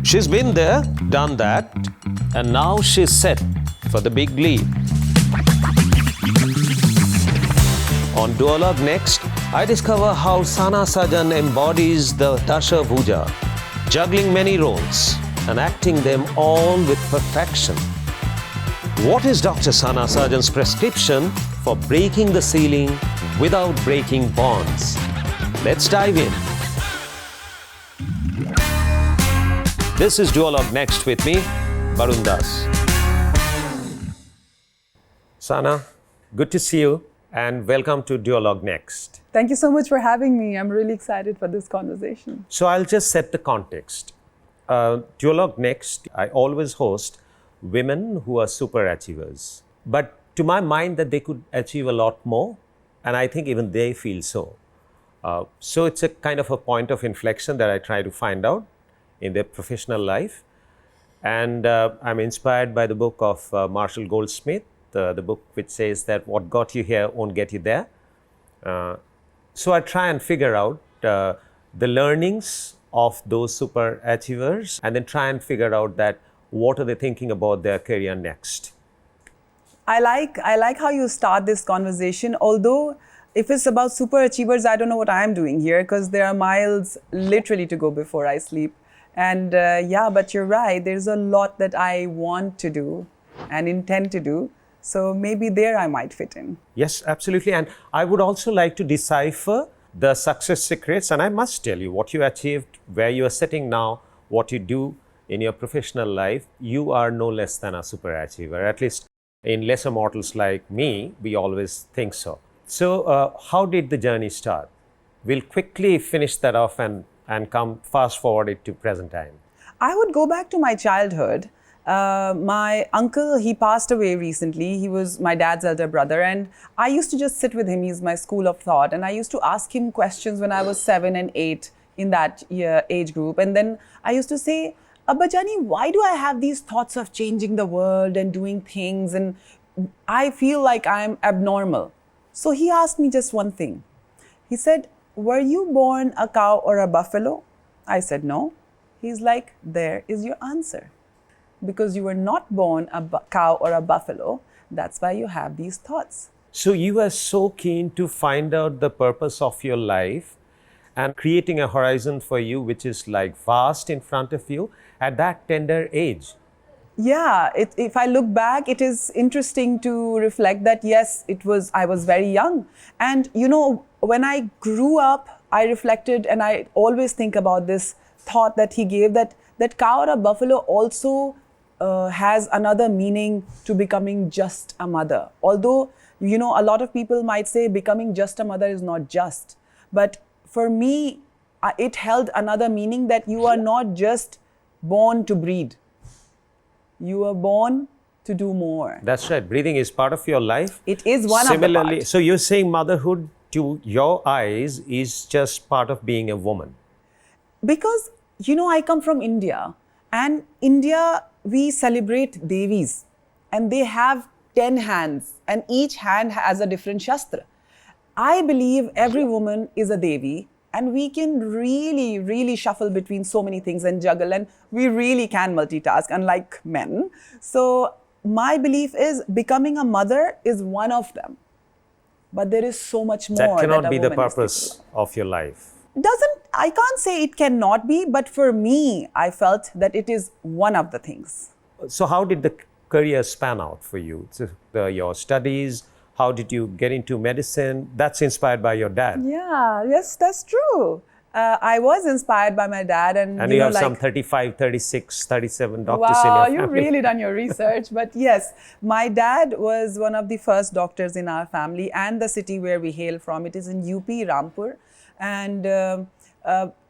She's been there, done that, and now she's set for the big leap. On Duologue NXT, I discover how Sajan embodies the Dasha Bhuja, juggling many roles and acting them all with perfection. What is Dr. Sajan's prescription for breaking the ceiling without breaking bonds? Let's dive in. This is Duologue NXT with me, Barun. Sana, good to see you and welcome to Duologue NXT. Thank you so much for having me. I'm really excited for this conversation. So I'll just set the context. Duologue NXT, I always host women who are super achievers. But to my mind that they could achieve a lot more, and I think even they feel so. So it's a kind of a point of inflection that I try to find out in their professional life. And I'm inspired by the book of Marshall Goldsmith, the book which says that what got you here won't get you there. So I try and figure out the learnings of those super achievers and then try and figure out that what are they thinking about their career next. I like how you start this conversation, although if it's about super achievers, I don't know what I'm doing here because there are miles literally to go before I sleep. And yeah, but you're right, there's a lot that I want to do and intend to do. So maybe there I might fit in. Yes, absolutely. And I would also like to decipher the success secrets. And I must tell you what you achieved, where you are sitting now, what you do in your professional life. You are no less than a super achiever. At least in lesser mortals like me, we always think so. So how did the journey start? We'll quickly finish that off and come fast forward it to present time. I would go back to my childhood. My uncle, he passed away recently. He was my dad's elder brother, and I used to just sit with him. He's my school of thought, and I used to ask him questions when I was 7 and 8 in that age group. And then I used to say, Abba Jani, why do I have these thoughts of changing the world and doing things? And I feel like I'm abnormal. So he asked me just one thing. He said, were you born a cow or a buffalo? I said, no. He's like, there is your answer. Because you were not born a cow or a buffalo, that's why you have these thoughts. So you are so keen to find out the purpose of your life and creating a horizon for you, which is like vast in front of you at that tender age. Yeah, if I look back, it is interesting to reflect that, yes, I was very young. And, you know, when I grew up, I reflected and I always think about this thought that he gave that cow or a buffalo also has another meaning to becoming just a mother. Although, you know, a lot of people might say becoming just a mother is not just. But for me, it held another meaning that you are not just born to breed. You are born to do more. That's right. Breathing is part of your life. It is one Similarly, of the parts. So you're saying motherhood to your eyes is just part of being a woman. Because, you know, I come from India. And India, we celebrate Devis. And they have 10 hands. And each hand has a different Shastra. I believe every woman is a Devi. And we can really, really shuffle between so many things and juggle. And we really can multitask, unlike men. So my belief is becoming a mother is one of them. But there is so much more. That cannot be the woman is purpose of your life. I can't say it cannot be, but for me, I felt that it is one of the things. So how did the career span out for you? So your studies, how did you get into medicine? That's inspired by your dad. Yeah, yes, that's true. I was inspired by my dad. And you know, have like, some 35, 36, 37 doctors wow, in your you've family. really done your research. But yes, my dad was one of the first doctors in our family and the city where we hail from. It is in UP, Rampur. And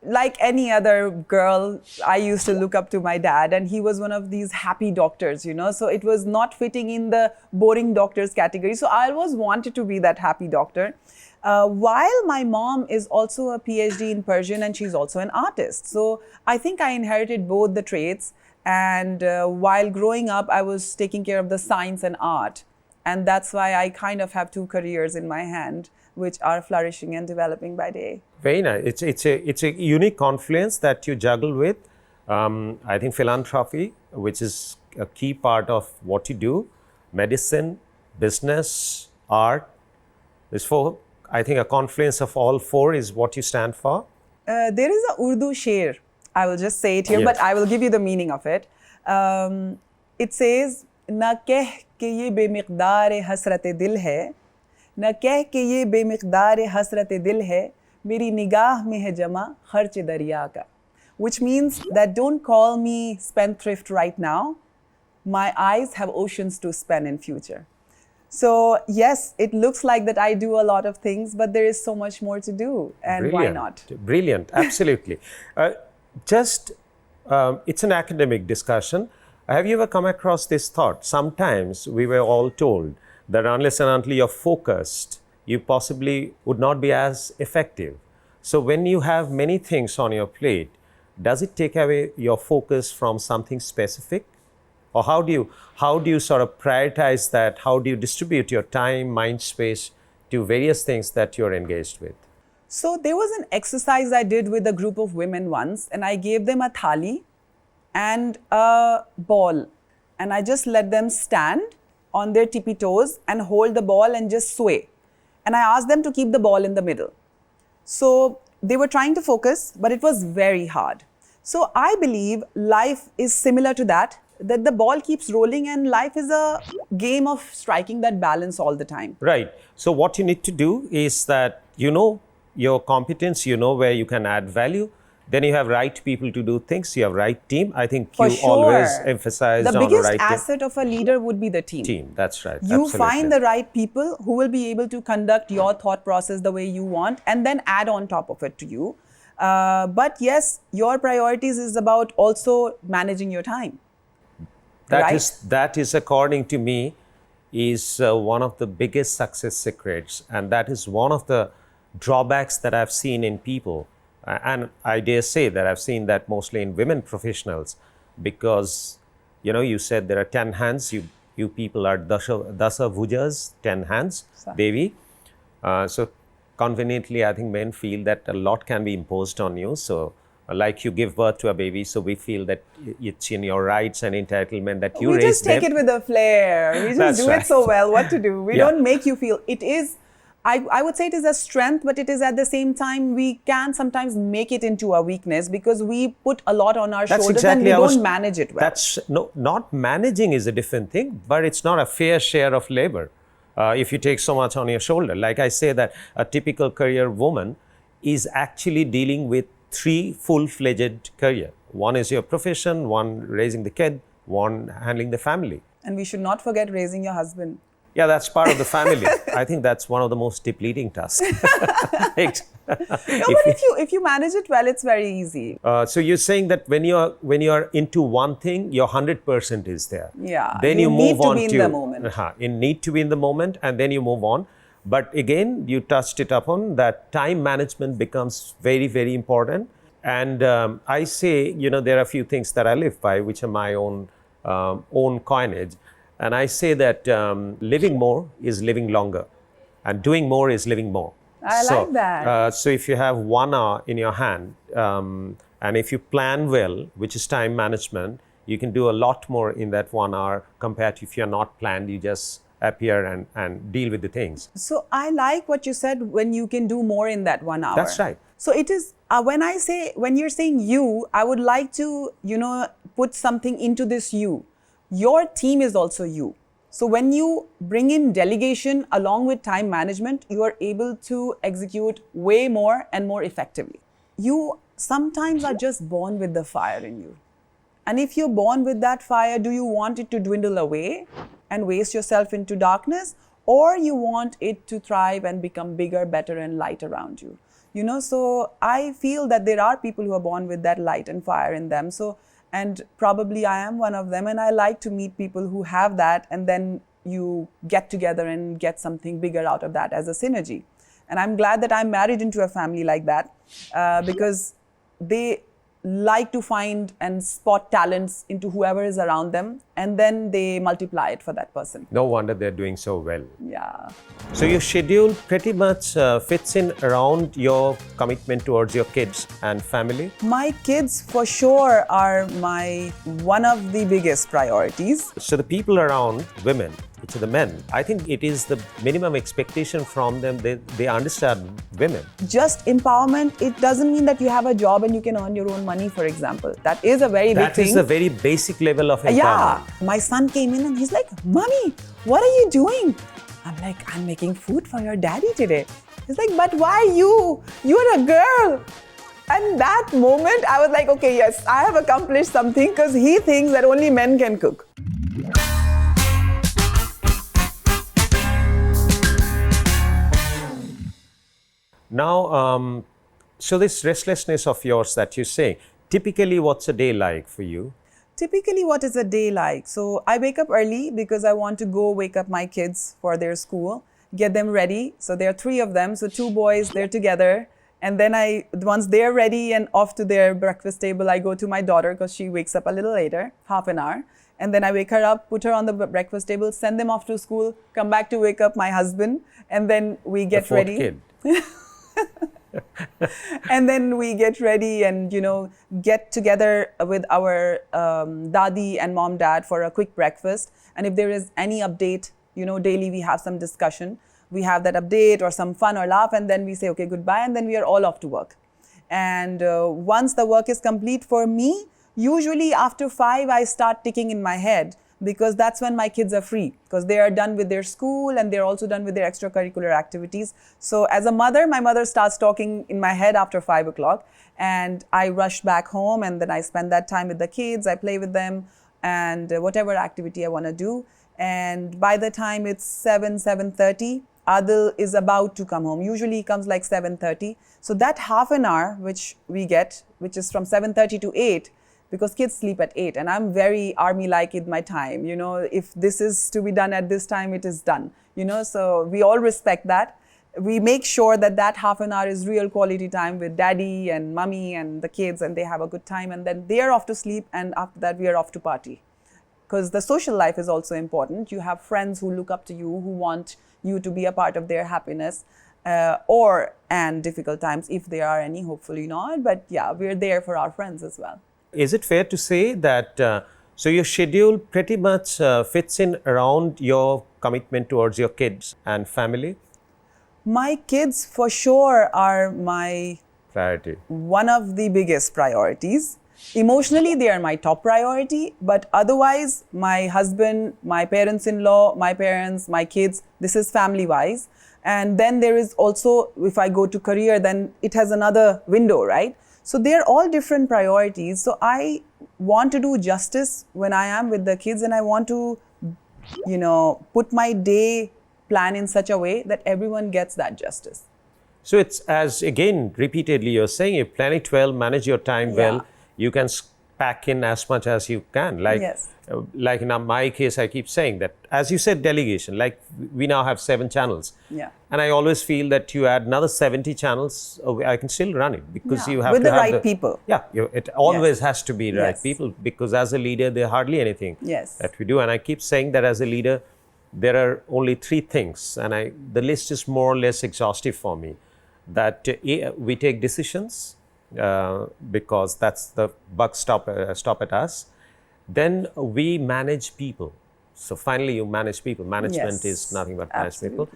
like any other girl, I used to look up to my dad, and he was one of these happy doctors, you know. So it was not fitting in the boring doctors category. So I always wanted to be that happy doctor. While my mom is also a PhD in Persian and she's also an artist. So I think I inherited both the traits. And while growing up, I was taking care of the science and art. And that's why I kind of have two careers in my hand, which are flourishing and developing by day. Very nice. It's a unique confluence that you juggle with I think philanthropy, which is a key part of what you do, medicine, business, art, is for, I think a confluence of all four is what you stand for. There is a Urdu sher. I will just say it here, Yes. but I will give you the meaning of it. It says, "Na keh ke ye bemiqdar hasrat dil hai, na keh ke ye bemiqdar hasrat dil hai, meri nigah mein hai jama kharch darya ka." Which means that don't call me spendthrift right now. My eyes have oceans to spend in future. So yes, it looks like that I do a lot of things, but there is so much more to do, and why not? Brilliant, absolutely. It's an academic discussion. Have you ever come across this thought? Sometimes we were all told that unless and until you're focused, you possibly would not be as effective. So when you have many things on your plate, does it take away your focus from something specific? Or how do you sort of prioritize that? How do you distribute your time, mind space to various things that you're engaged with? So there was an exercise I did with a group of women once, and I gave them a thali and a ball, and I just let them stand on their tippy toes and hold the ball and just sway. And I asked them to keep the ball in the middle. So they were trying to focus, but it was very hard. So I believe life is similar to that the ball keeps rolling, and life is a game of striking that balance all the time. Right. So what you need to do is that you know your competence, you know where you can add value. Then you have right people to do things. You have right team. I think For you sure. always emphasize on the biggest right asset of a leader would be the team. team. That's right. You Absolutely. find the right people who will be able to conduct your thought process the way you want, and then add on top of it to you. But yes, your priorities is about also managing your time. That is according to me is one of the biggest success secrets, and that is one of the drawbacks that I've seen in people, and I dare say that I've seen that mostly in women professionals, because you said there are 10 hands, you people are dasa bhujas, 10 hands, Devi. So conveniently I think men feel that a lot can be imposed on you. So like you give birth to a baby, so we feel that it's in your rights and entitlement that you raise them. We just take it with a flair. We just do it so well. What to do? We don't make you feel. It is, I would say it is a strength, but it is at the same time, we can sometimes make it into a weakness because we put a lot on our shoulders and we don't manage it well. Not managing is a different thing, but it's not a fair share of labor. If you take so much on your shoulder. Like I say that a typical career woman is actually dealing with 3 full-fledged career. One is your profession, one raising the kid, one handling the family. And we should not forget raising your husband. Yeah, that's part of the family. I think that's one of the most depleting tasks. Right. If you manage it well, it's very easy. So you're saying that when you're into one thing, your 100% is there. Yeah. Then you move on to need to be in the moment. You need to be in the moment, and then you move on. But again, you touched it upon that time management becomes very, very important. And I say, there are a few things that I live by, which are my own coinage. And I say that living more is living longer, and doing more is living more. I like that. So if you have 1 hour in your hand, and if you plan well, which is time management, you can do a lot more in that 1 hour compared to if you're not planned, you just appear and deal with the things. So I like what you said, when you can do more in that 1 hour. That's right. So it is, when you're saying you, I would like to, put something into this you. Your team is also you. So when you bring in delegation along with time management, you are able to execute way more and more effectively. You sometimes are just born with the fire in you. And if you're born with that fire, do you want it to dwindle away and waste yourself into darkness? Or you want it to thrive and become bigger, better, and light around you? So I feel that there are people who are born with that light and fire in them. And probably I am one of them, and I like to meet people who have that, and then you get together and get something bigger out of that as a synergy. And I'm glad that I'm married into a family like that, because they like to find and spot talents into whoever is around them, and then they multiply it for that person. No wonder they're doing so well. Yeah. So your schedule pretty much fits in around your commitment towards your kids and family? My kids for sure are one of the biggest priorities. So the people around women, which are the men, I think it is the minimum expectation from them. They understand women. Just empowerment, it doesn't mean that you have a job and you can earn your own money, for example. That is a very big thing. That is a very basic level of empowerment. Yeah. My son came in and he's like, Mommy, what are you doing? I'm like, I'm making food for your daddy today. He's like, but why you? You're a girl. And that moment, I was like, okay, yes, I have accomplished something, because he thinks that only men can cook. Now, so this restlessness of yours that you say, typically what's a day like for you? Typically, what is a day like? So I wake up early because I want to go wake up my kids for their school, get them ready. So there are 3 of them. So 2 boys, they're together. And then once they're ready and off to their breakfast table, I go to my daughter because she wakes up a little later, half an hour. And then I wake her up, put her on the breakfast table, send them off to school, come back to wake up my husband. And then we get ready. The 4th kid. And then we get ready and, get together with our dadi and mom, dad for a quick breakfast. And if there is any update, daily we have some discussion. We have that update or some fun or laugh, and then we say, okay, goodbye. And then we are all off to work. And once the work is complete for me, usually after 5, I start ticking in my head, because that's when my kids are free, because they are done with their school and they're also done with their extracurricular activities. So as a mother, my mother starts talking in my head after 5 o'clock, and I rush back home, and then I spend that time with the kids. I play with them and whatever activity I want to do. And by the time it's 7:30, Adil is about to come home. Usually he comes like 7:30. So that half an hour which we get, which is from 7:30 to 8, because kids sleep at 8, and I'm very army-like in my time. If this is to be done at this time, it is done. So we all respect that. We make sure that half an hour is real quality time with daddy and mommy and the kids, and they have a good time, and then they are off to sleep, and after that we are off to party. Because the social life is also important. You have friends who look up to you, who want you to be a part of their happiness, and difficult times, if there are any, hopefully not. But yeah, we're there for our friends as well. Is it fair to say that, so your schedule pretty much fits in around your commitment towards your kids and family? My kids for sure are priority. One of the biggest priorities. Emotionally, they are my top priority, but otherwise, my husband, my parents-in-law, my parents, my kids, this is family-wise. And then there is also, if I go to career, then it has another window, right? So they're all different priorities. So I want to do justice when I am with the kids, and I want to, put my day plan in such a way that everyone gets that justice. So it's, as again, repeatedly you're saying, if planning well, manage your time well, you can pack in as much as you can. Like in my case, I keep saying that, as you said, delegation, like we now have 7 channels. Yeah. And I always feel that you add another 70 channels, I can still run it, because you have with to the have right people. Yeah, it always has to be the right people, because as a leader, there's hardly anything that we do. And I keep saying that as a leader, there are only 3 things, and the list is more or less exhaustive for me. That we take decisions, because that's the buck stop at us. Then we manage people. So finally you manage people. Management is nothing but manage people.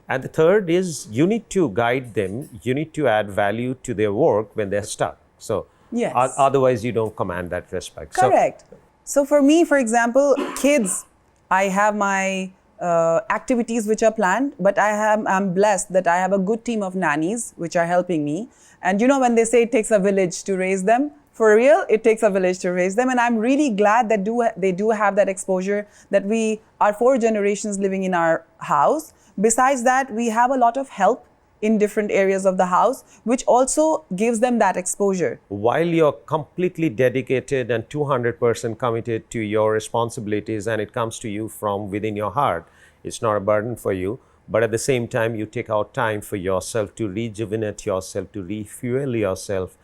And the third is you need to guide them. You need to add value to their work when they're stuck. So otherwise you don't command that respect. Correct. So for me, for example, kids, I have my activities which are planned, but I'm blessed that I have a good team of nannies which are helping me. And when they say it takes a village to raise them, for real, it takes a village to raise them. And I'm really glad that they do have that exposure, that we are 4 generations living in our house. Besides that, we have a lot of help in different areas of the house, which also gives them that exposure. While you're completely dedicated and 200% committed to your responsibilities, and it comes to you from within your heart, it's not a burden for you. But at the same time, you take out time for yourself to rejuvenate yourself, to refuel yourself,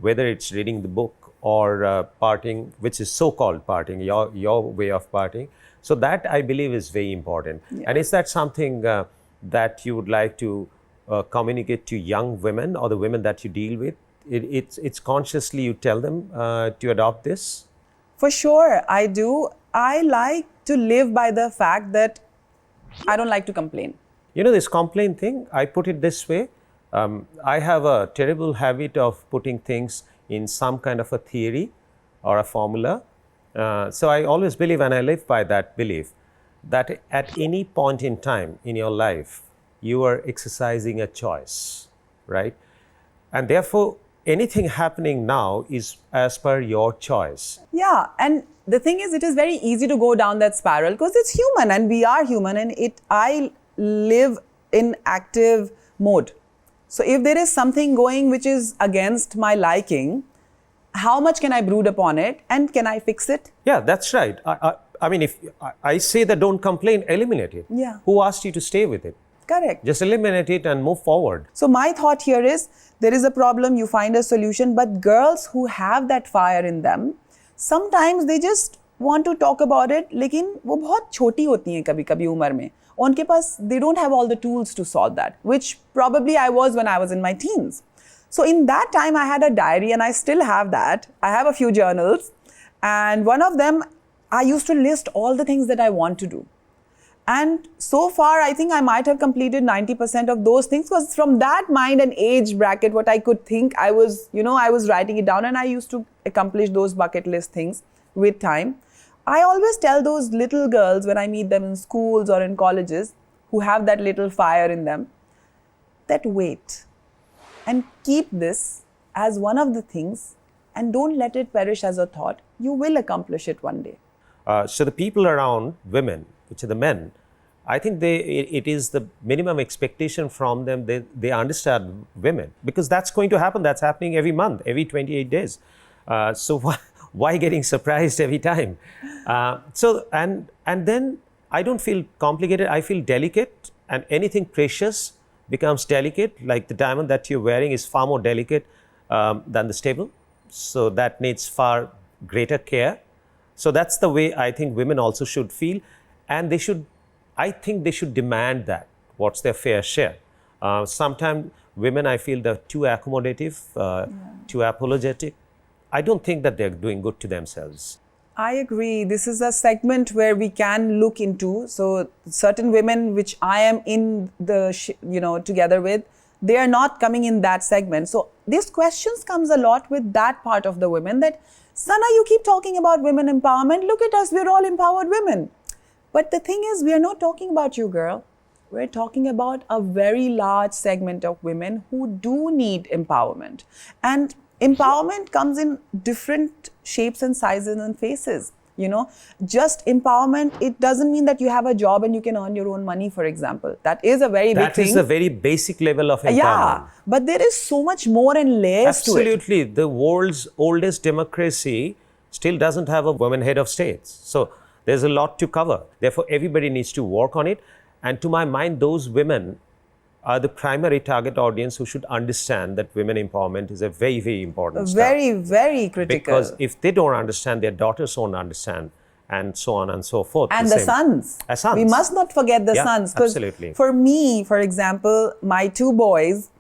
whether it's reading the book or partying, which is so-called partying, your way of partying. So that, I believe, is very important. Yeah. And is that something that you would like to communicate to young women or the women that you deal with? It's consciously you tell them to adopt this? For sure, I do. I like to live by the fact that I don't like to complain. You know, this complaint thing, I put it this way. I have a terrible habit of putting things in some kind of a theory or a formula. So I always believe, and I live by that belief, that at any point in time in your life, you are exercising a choice, right? And therefore, anything happening now is as per your choice. Yeah, and the thing is, it is very easy to go down that spiral because it's human and we are human, and I live in active mode. So if there is something going which is against my liking, how much can I brood upon it and can I fix it? Yeah, that's right. I mean, if I say that don't complain, eliminate it. Yeah. Who asked you to stay with it? Correct. Just eliminate it and move forward. So my thought here is, there is a problem, you find a solution, but girls who have that fire in them, sometimes they just want to talk about it, लेकिन वो बहुत छोटी होती हैं कभी-कभी उम्र में. उनके पास, they don't have all the tools to solve that, which probably I was when I was in my teens. So in that time, I had a diary, and I still have that. I have a few journals, and one of them, I used to list all the things that I want to do. And so far, I think I might have completed 90% of those things, because from that mind and age bracket, what I could think, I was writing it down, and I used to accomplish those bucket list things with time. I always tell those little girls when I meet them in schools or in colleges who have that little fire in them, that wait and keep this as one of the things, and don't let it perish as a thought. You will accomplish it one day. So the people around women, which are the men, I think it is the minimum expectation from them. They understand women, because that's going to happen. That's happening every month, every 28 days. So why getting surprised every time? And then I don't feel complicated. I feel delicate, and anything precious becomes delicate. Like the diamond that you're wearing is far more delicate than the stable. So that needs far greater care. So that's the way I think women also should feel. And I think they should demand that. What's their fair share? Sometimes women, I feel, they're too accommodative, too apologetic. I don't think that they're doing good to themselves. I agree. This is a segment where we can look into. So certain women, which I am in together with, they are not coming in that segment. So these questions comes a lot with that part of the women, that, Sana, you keep talking about women empowerment. Look at us, we're all empowered women. But the thing is, we are not talking about you, girl. We're talking about a very large segment of women who do need empowerment. And empowerment comes in different shapes and sizes and faces. Just empowerment, it doesn't mean that you have a job and you can earn your own money, for example. That is a very big thing. That is a very basic level of empowerment. Yeah, but there is so much more and layers to it. Absolutely. The world's oldest democracy still doesn't have a woman head of states. So there's a lot to cover. Therefore, everybody needs to work on it. And to my mind, those women are the primary target audience who should understand that women empowerment is a very, very important stuff. Very, very critical. Because if they don't understand, their daughters won't understand, and so on and so forth. And the sons. We must not forget the sons. Absolutely. For me, for example, my two boys,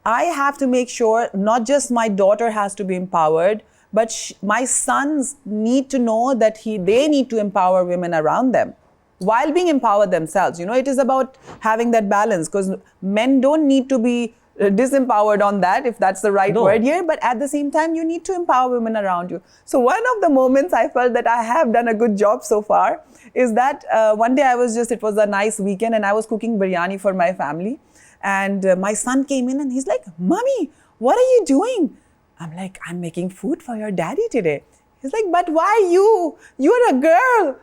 I have to make sure not just my daughter has to be empowered, but my sons need to know that they need to empower women around them, while being empowered themselves. It is about having that balance, because men don't need to be disempowered on that, if that's the right word here, but at the same time, you need to empower women around you. So one of the moments I felt that I have done a good job so far is that one day it was a nice weekend, and I was cooking biryani for my family, and my son came in and he's like, "Mommy, what are you doing?" I'm like, "I'm making food for your daddy today." He's like, "But why you? You're a girl."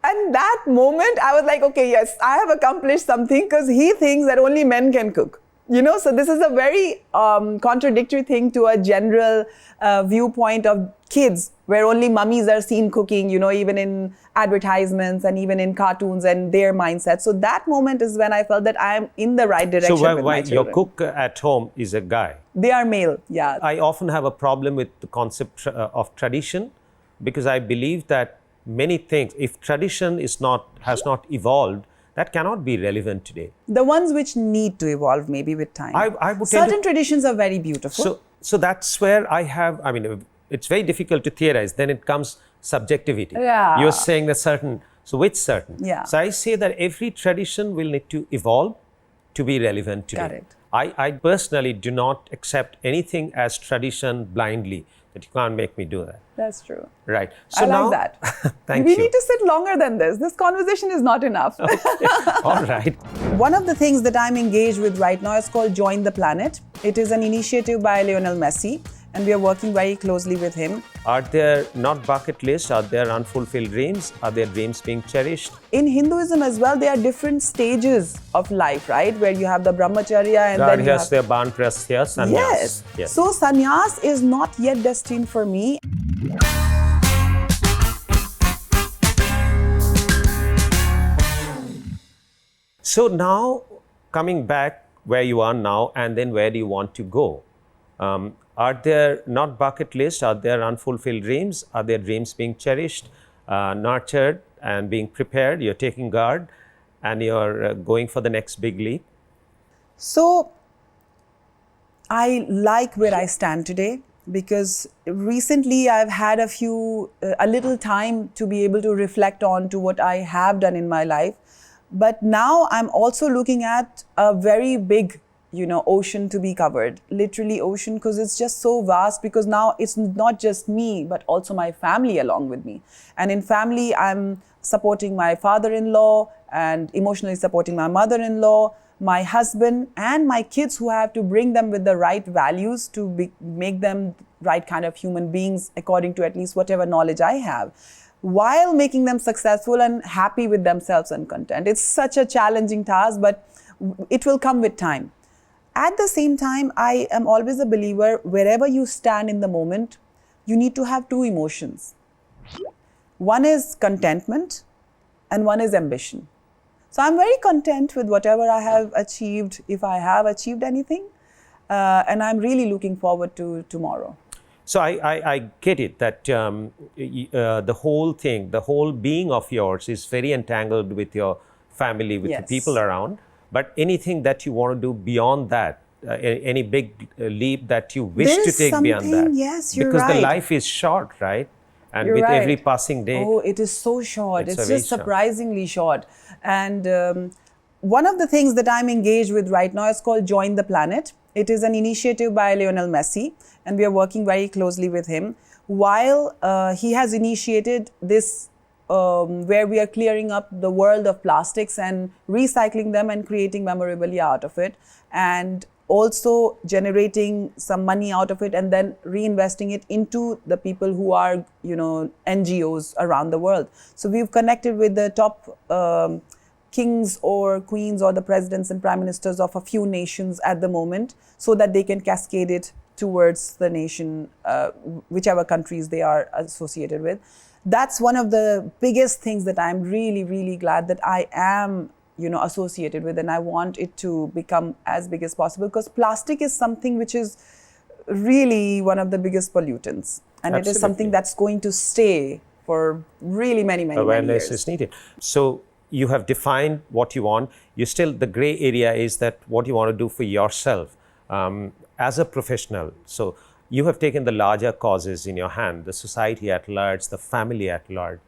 And that moment, I was like, okay, yes, I have accomplished something, because he thinks that only men can cook. So this is a very contradictory thing to a general viewpoint of kids, where only mummies are seen cooking, even in advertisements and even in cartoons and their mindset. So that moment is when I felt that I am in the right direction. So with why my children. your cook at home is a guy? They are male, yeah. I often have a problem with the concept of tradition, because I believe that many things, if tradition has not evolved, that cannot be relevant today. The ones which need to evolve maybe with time. I would Certain traditions are very beautiful. So that's where it's very difficult to theorize. Then it comes subjectivity. Yeah. You're saying that certain, so which certain? Yeah. So I say that every tradition will need to evolve to be relevant today. Correct. I personally do not accept anything as tradition blindly, that you can't make me do that. That's true. Right. So I like now, that. Thank we you. need to sit longer than this. This conversation is not enough. All right. One of the things that I'm engaged with right now is called Join the Planet. It is an initiative by Lionel Messi, and we are working very closely with him. Are there not bucket lists? Are there unfulfilled dreams? Are there dreams being cherished? In Hinduism as well, there are different stages of life, right? Where you have the brahmacharya and then you have... Banprasya, sannyas. Yes. So sannyas is not yet destined for me. So now, coming back where you are now, and then where do you want to go? Are there not bucket lists? Are there unfulfilled dreams? Are there dreams being cherished, nurtured, and being prepared? You're taking guard, and you're going for the next big leap? So I like where I stand today, because recently I've had a little time to be able to reflect on to what I have done in my life. But now I'm also looking at a very big, ocean to be covered, literally ocean, because it's just so vast, because now it's not just me, but also my family along with me. And in family, I'm supporting my father-in-law and emotionally supporting my mother-in-law, my husband, and my kids, who I have to bring them with the right values to make them right kind of human beings according to at least whatever knowledge I have, while making them successful and happy with themselves and content. It's such a challenging task, but it will come with time. At the same time, I am always a believer, wherever you stand in the moment, you need to have two emotions. One is contentment and one is ambition. So I'm very content with whatever I have achieved, if I have achieved anything, and I'm really looking forward to tomorrow. So I get it that the whole thing, the whole being of yours is very entangled with your family, with the people around. But anything that you want to do beyond that, any big leap that you wish to take beyond that? Yes, you're because right. the life is short, right? And You're with right. every passing day. Oh, it is so short. It's very just surprisingly short. And one of the things that I'm engaged with right now is called Join the Planet. It is an initiative by Lionel Messi, and we are working very closely with him. While he has initiated this, where we are clearing up the world of plastics and recycling them and creating memorabilia out of it, and also generating some money out of it and then reinvesting it into the people who are, NGOs around the world. So we've connected with the top kings or queens or the presidents and prime ministers of a few nations at the moment, so that they can cascade it towards the nation, whichever countries they are associated with. That's one of the biggest things that I'm really, really glad that I am, associated with, and I want it to become as big as possible, because plastic is something which is really one of the biggest pollutants, and It is something that's going to stay for really many years. Awareness is needed. So you have defined what you want. The gray area is that what you want to do for yourself as a professional. So you have taken the larger causes in your hand, the society at large, the family at large.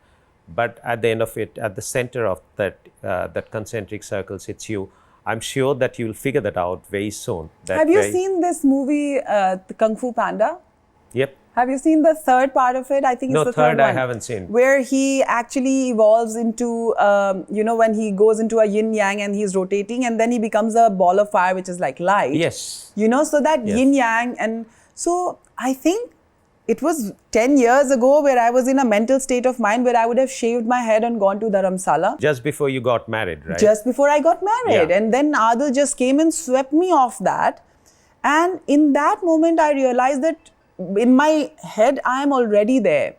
But at the end of it, at the center of that concentric circle sits you. I'm sure that you'll figure that out very soon. Have you seen this movie, the Kung Fu Panda? Yep. Have you seen the third part of it? I think it's the third one. I haven't seen. Where he actually evolves into, when he goes into a yin yang and he's rotating, and then he becomes a ball of fire, which is like light. Yes. So that yin yang, and so I think it was 10 years ago where I was in a mental state of mind where I would have shaved my head and gone to Dharamsala. Just before you got married, right? Just before I got married. Yeah. And then Adil just came and swept me off that. And in that moment, I realized that in my head, I am already there.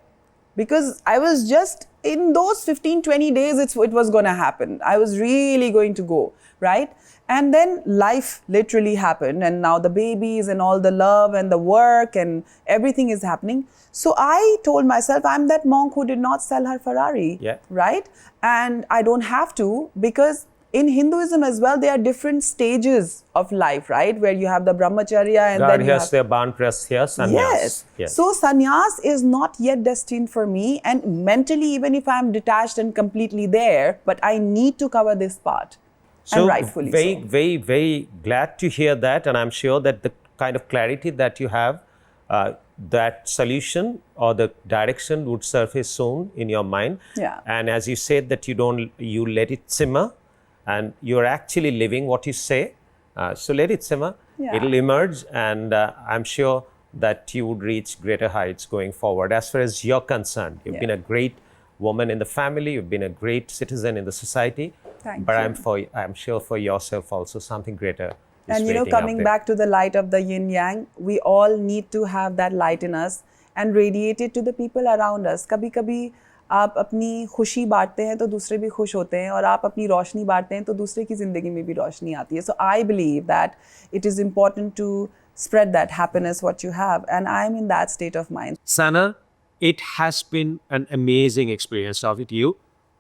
Because I was just, in those 15, 20 days, it was going to happen. I was really going to go, right? And then life literally happened, and now the babies and all the love and the work and everything is happening. So I told myself, I'm that monk who did not sell her Ferrari, right? And I don't have to, because in Hinduism as well, there are different stages of life, right? Where you have the brahmacharya and then you have... Banprastya, sannyas. Yes. So sannyas is not yet destined for me, and mentally, even if I'm detached and completely there, but I need to cover this part. So and rightfully very, so. very, very glad to hear that, and I'm sure that the kind of clarity that you have, that solution or the direction would surface soon in your mind. Yeah. And as you said that you let it simmer, and you're actually living what you say. So let it simmer. Yeah. It'll emerge, and I'm sure that you would reach greater heights going forward. As far as you're concerned, you've been a great woman in the family. You've been a great citizen in the society. Thank but you. I'm sure for yourself also something greater is And waiting coming up there. back to the light of the yin yang, we all need to have that light in us and radiate it to the people around us. कभी-कभी आप अपनी खुशी बांटते हैं तो दूसरे भी खुश होते हैं, और आप अपनी रोशनी बांटते हैं तो दूसरे की जिंदगी में भी रोशनी आती है. So I believe that it is important to spread that happiness what you have, and I am in that state of mind. Sana, it has been an amazing experience with you,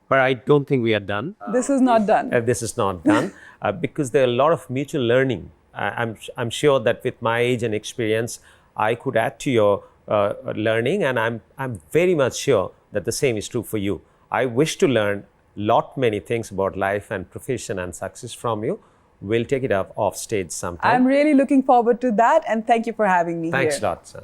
but I don't think we are done. This is not done. This is not done because there are a lot of mutual learning. I'm sure that with my age and experience, I could add to your learning, and I'm very much sure that the same is true for you. I wish to learn many things about life and profession and success from you. We'll take it up off stage sometime. I'm really looking forward to that, and thank you for having me here. Thanks a lot, sir.